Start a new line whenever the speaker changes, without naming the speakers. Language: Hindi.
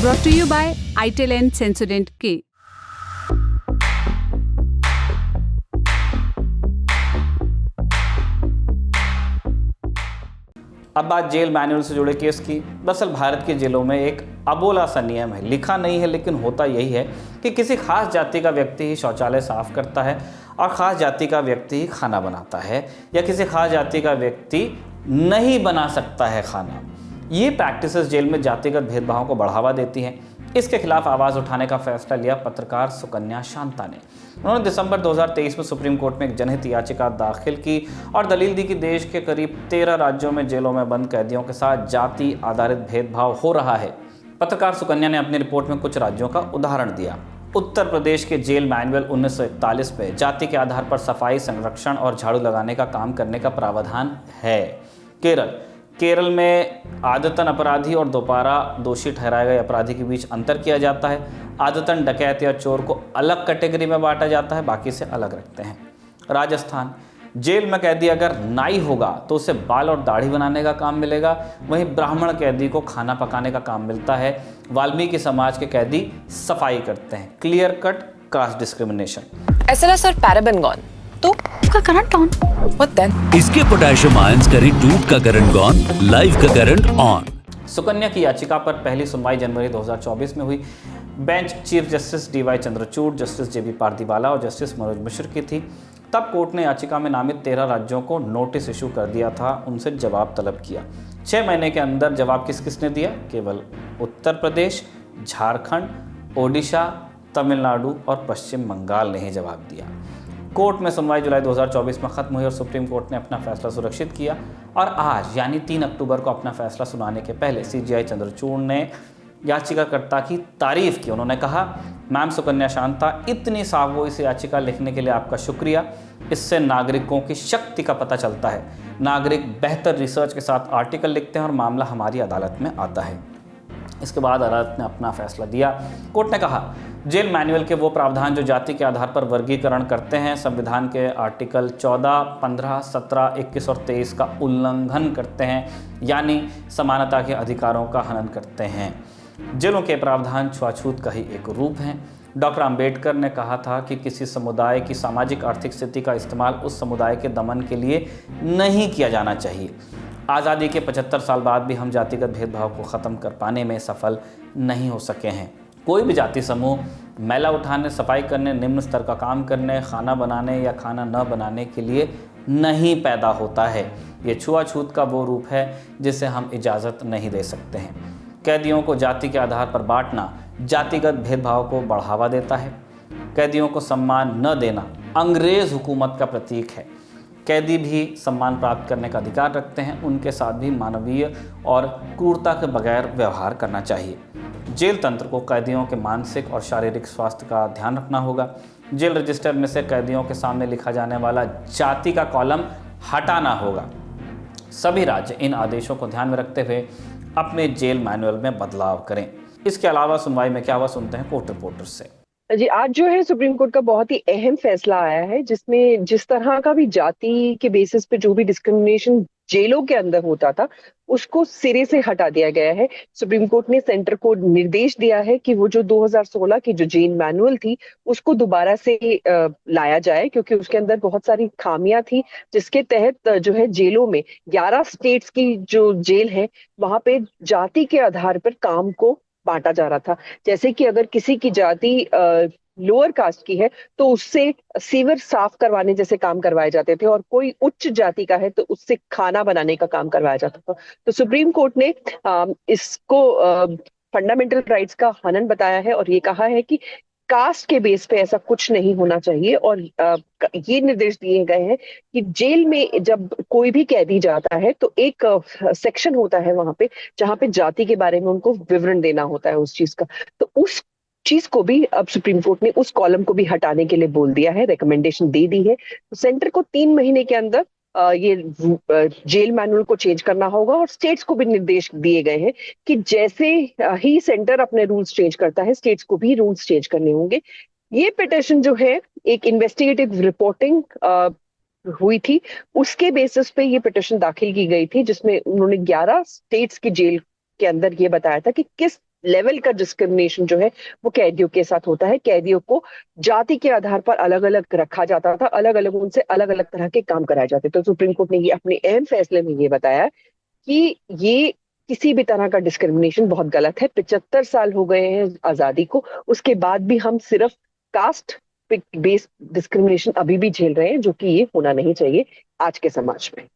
Brought to you by ITEL and Sensodyne K.
अब बात जेल मैनुअल से जुड़े केस की। दरअसल भारत की जेलों में एक अबोला सा नियम है, लिखा नहीं है लेकिन होता यही है कि किसी खास जाति का व्यक्ति ही शौचालय साफ करता है और ख़ास जाति का व्यक्ति ही खाना बनाता है, या किसी खास जाति का व्यक्ति नहीं बना सकता है खाना। ये प्रैक्टिसेस जेल में जातिगत भेदभाव को बढ़ावा देती हैं। इसके खिलाफ आवाज़ उठाने का फैसला लिया पत्रकार सुकन्या शांता ने। उन्होंने दिसंबर 2023 में सुप्रीम कोर्ट में एक जनहित याचिका दाखिल की और दलील दी कि देश के करीब 13 राज्यों में जेलों में बंद कैदियों के साथ जाति आधारित भेदभाव हो रहा है। पत्रकार सुकन्या ने अपनी रिपोर्ट में कुछ राज्यों का उदाहरण दिया। उत्तर प्रदेश के जेल मैनुअल 1941 में जाति के आधार पर सफाई, संरक्षण और झाड़ू लगाने का काम करने का प्रावधान है। केरल में आदतन अपराधी और दोबारा दोषी ठहराए गए अपराधी के बीच अंतर किया जाता है। आदतन डकैत या चोर को अलग कैटेगरी में बांटा जाता है, बाकी से अलग रखते हैं। राजस्थान, जेल में कैदी अगर नाई होगा तो उसे बाल और दाढ़ी बनाने का काम मिलेगा, वहीं ब्राह्मण कैदी को खाना पकाने का काम मिलता है। वाल्मीकि समाज के कैदी सफाई करते हैं। Clear cut caste discrimination.
SLS और पैराबेन गॉन तो उसका करंट ऑन। What then?
इसके पोटेशियम आयंस करी टूट का करंट गॉन, लाइव का करंट ऑन।
सुकन्या की याचिका पर पहली सुनवाई जनवरी 2024 में हुई। Bench chief justice DY Chandrachud, justice JB Pardiwala और जस्टिस मनोज मिश्र की थी। तब कोर्ट ने याचिका में नामित 13 राज्यों को नोटिस इशू कर दिया था, उनसे जवाब तलब किया। 6 महीने के अंदर जवाब किस किसने दिया? केवल उत्तर प्रदेश, झारखंड, ओडिशा, तमिलनाडु और पश्चिम बंगाल ने ही जवाब दिया। कोर्ट में सुनवाई जुलाई 2024 में खत्म हुई और सुप्रीम कोर्ट ने अपना फैसला सुरक्षित किया और आज यानी 3 अक्टूबर को अपना फैसला सुनाने के पहले CJI चंद्रचूड़ ने याचिकाकर्ता की तारीफ की। उन्होंने कहा, मैम सुकन्या शांता, इतनी साफगोई से याचिका लिखने के लिए आपका शुक्रिया। इससे नागरिकों की शक्ति का पता चलता है। नागरिक बेहतर रिसर्च के साथ आर्टिकल लिखते हैं और मामला हमारी अदालत में आता है। इसके बाद अदालत ने अपना फैसला दिया। कोर्ट ने कहा, जेल मैनुअल के वो प्रावधान जो जाति के आधार पर वर्गीकरण करते हैं, संविधान के आर्टिकल 14, 15, 17, 21 और 23 का उल्लंघन करते हैं, यानी समानता के अधिकारों का हनन करते हैं। जेलों के प्रावधान छुआछूत का ही एक रूप हैं। डॉक्टर अंबेडकर ने कहा था कि किसी समुदाय की सामाजिक आर्थिक स्थिति का इस्तेमाल उस समुदाय के दमन के लिए नहीं किया जाना चाहिए। आज़ादी के 75 साल बाद भी हम जातिगत भेदभाव को ख़त्म कर पाने में सफल नहीं हो सके हैं। कोई भी जाति समूह मैला उठाने, सफाई करने, निम्न स्तर का काम करने, खाना बनाने या खाना न बनाने के लिए नहीं पैदा होता है। ये छुआछूत का वो रूप है जिसे हम इजाज़त नहीं दे सकते हैं। कैदियों को जाति के आधार पर बांटना जातिगत भेदभाव को बढ़ावा देता है। कैदियों को सम्मान न देना अंग्रेज़ हुकूमत का प्रतीक है। कैदी भी सम्मान प्राप्त करने का अधिकार रखते हैं। उनके साथ भी मानवीय और क्रूरता के बगैर व्यवहार करना चाहिए। जेल तंत्र को कैदियों के मानसिक और शारीरिक स्वास्थ्य का ध्यान रखना होगा। जेल रजिस्टर में से कैदियों के सामने लिखा जाने वाला जाति का कॉलम हटाना होगा। सभी राज्य इन आदेशों को ध्यान में रखते हुए अपने जेल मैनुअल में बदलाव करें। इसके अलावा सुनवाई में क्या हुआ, सुनते हैं कोर्ट रिपोर्टर से।
जी, आज जो है सुप्रीम कोर्ट का बहुत ही अहम फैसला आया है, जिसमें जिस तरह का भी जाति के बेसिस पे जो भी डिस्क्रिमिनेशन जेलों के अंदर होता था, उसको सिरे से हटा दिया गया है। सुप्रीम कोर्ट ने सेंटर को निर्देश दिया है कि वो जो 2016 की जो जेल मैनुअल थी, उसको दोबारा से लाया जाए, क्योंकि उसके अंदर बहुत सारी खामियां थी, जिसके तहत जो है जेलों में 11 स्टेट्स की जो जेल है, वहां पे जाति के आधार पर काम को बांटा जा रहा था। जैसे कि अगर किसी की जाति लोअर कास्ट की है तो उससे सीवर साफ करवाने जैसे काम करवाए जाते थे, और कोई उच्च जाति का है तो उससे खाना बनाने का काम करवाया जाता था। तो सुप्रीम कोर्ट ने इसको फंडामेंटल राइट्स का हनन बताया है और ये कहा है कि कास्ट के बेस पे ऐसा कुछ नहीं होना चाहिए। और ये निर्देश दिए गए हैं कि जेल में जब कोई भी कैदी जाता है तो एक सेक्शन होता है वहां पे, जहां पे जाति के बारे में उनको विवरण देना होता है उस चीज का। तो उस चीज को भी अब सुप्रीम कोर्ट ने उस कॉलम को भी हटाने के लिए बोल दिया है, रिकमेंडेशन दे दी है। तो सेंटर को 3 महीने के अंदर ये जेल मैनुअल को चेंज करना होगा, और स्टेट्स को भी निर्देश दिए गए हैं कि जैसे ही सेंटर अपने रूल्स चेंज करता है, स्टेट्स को भी रूल्स चेंज करने होंगे। ये पिटिशन जो है एक इन्वेस्टिगेटिव रिपोर्टिंग हुई थी, उसके बेसिस पे ये पिटिशन दाखिल की गई थी, जिसमें उन्होंने 11 स्टेट्स की जेल के अंदर ये बताया था कि किस लेवल का डिस्क्रिमिनेशन जो है वो कैदियों के साथ होता है। कैदियों को जाति के आधार पर अलग अलग रखा जाता था, अलग अलग उनसे अलग अलग तरह के काम कराए जाते। तो सुप्रीम कोर्ट ने ये अपने अहम फैसले में ये बताया कि ये किसी भी तरह का डिस्क्रिमिनेशन बहुत गलत है। 75 साल हो गए हैं आजादी को, उसके बाद भी हम सिर्फ कास्ट बेस्ड डिस्क्रिमिनेशन अभी भी झेल रहे हैं, जो कि ये होना नहीं चाहिए आज के समाज में।